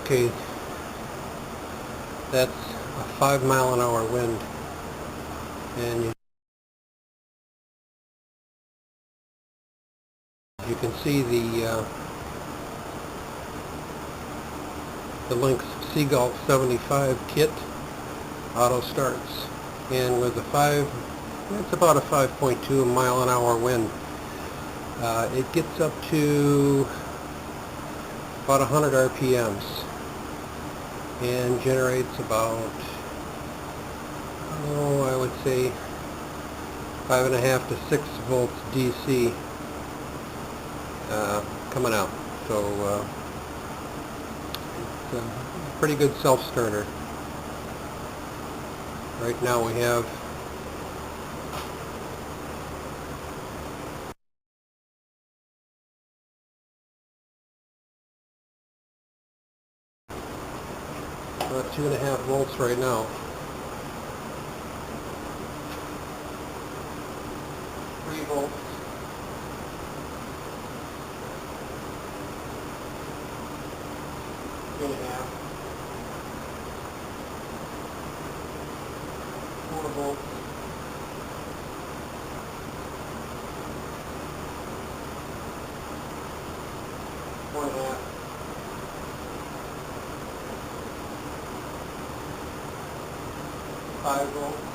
Okay, that's a 5-mile-an-hour wind, and you can see the Lynx Seagull 75 kit auto starts, and with it's about a 5.2 mile-an-hour wind. It gets up to about 100 RPMs and generates about, I would say 5.5 to 6 volts DC coming out. So it's a pretty good self-starter. Right now we have about 2.5 volts right now. 3 volts. 3.5. 4 volts. 4.5. 5 volts.